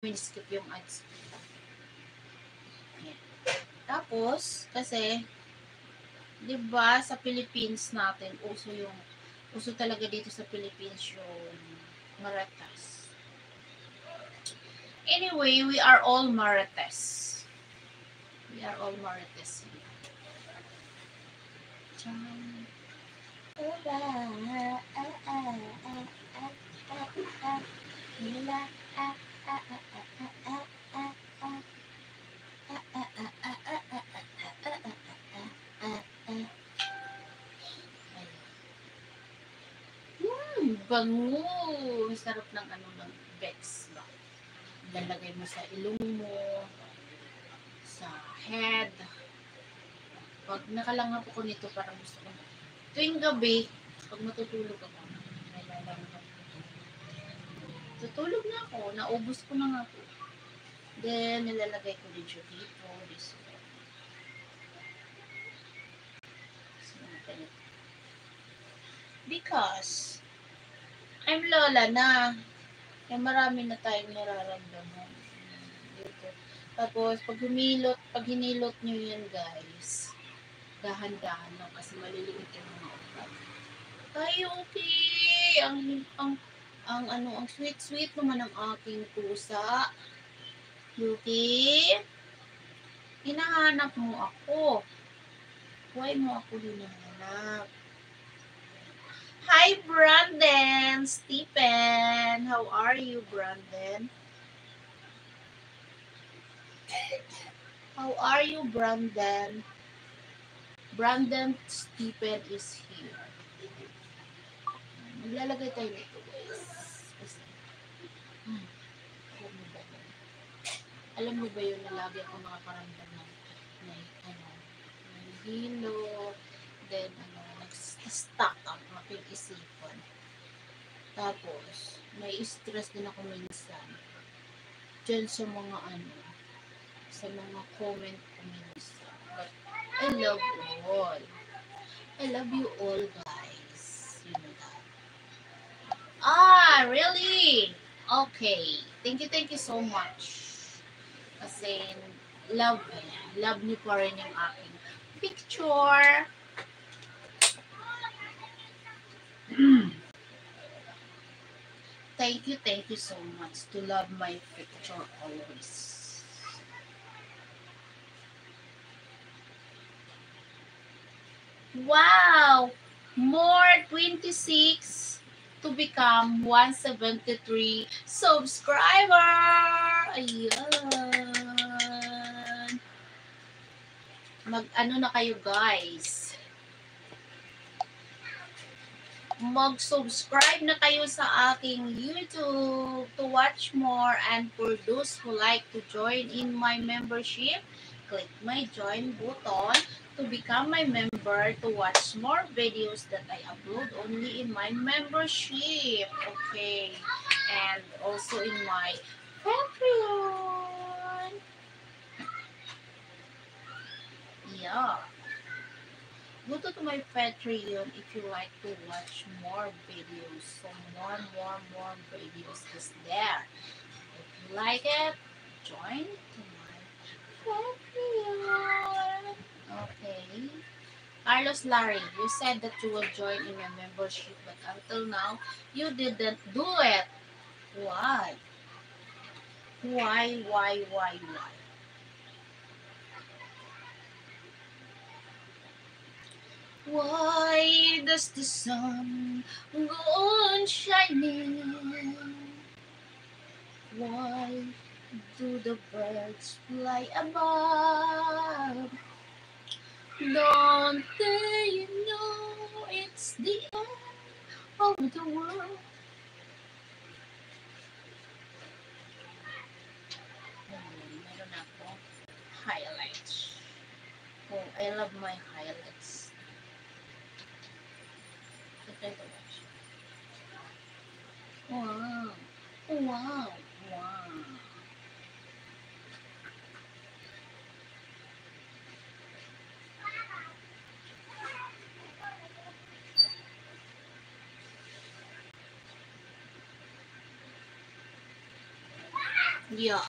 skip yung ads. Ayan. Tapos, kasi, di ba sa Philippines natin, uso talaga dito sa Philippines yung Marites. Anyway, we are all Marites. We are all Marites here. Bango! Sarap ng ng Bex ba? Lalagay mo sa ilong mo, sa head. Pag nakalangap ako nito, parang gusto ko. Tuwing gabi, pag matutulog ako, nailalangap ako. Tutulog na ako, naubos ko na nga po. Then, nilalagay ko din siya dito, this way. Because, I'm lola na. Kaya marami na tayong nararamdaman dito. Tapos, pag hinilot nyo yan, guys, dahan-dahan lang kasi maliliit yung mga ugat. Ay, okay. Ang sweet-sweet naman ng aking pusa. Yuki, hinahanap mo ako. Why mo ako hinahanap? Hi, Brandon! Stephen! How are you, Brandon? How are you, Brandon? Brandon Stephen is here. Maglalagay tayo nito, guys. Alam mo ba yun na lagi ako nakakaramdam ng hilo, then nag-stuck ang aking isipan. Tapos, may stress din ako minsan. Diyan sa mga sa mga comment ko minsan. But, I love all. I love you all, guys. You know that. Ah, really? Okay. Thank you so much. Kasi, love niyo pa rin yung aking picture. Thank you so much to love my picture always. Wow! More 26 to become 173 subscriber! Ayan! Mag-ano na kayo, guys? Mag-subscribe na kayo sa aking YouTube to watch more, and for those who like to join in my membership, click my join button to become my member to watch more videos that I upload only in my membership. Okay. And also in my Patreon. Yeah. Go to my Patreon if you like to watch more videos. So more videos is there. If you like it, join to my Patreon. Okay. Carlos Larry, you said that you will join in your membership, but until now, you didn't do it. Why? Why? Why does the sun go on shining? Why do the birds fly above? Don't they know it's the end of the world? Meron ako highlights. Oh, I love my highlights. Try to watch. Wow. Yeah,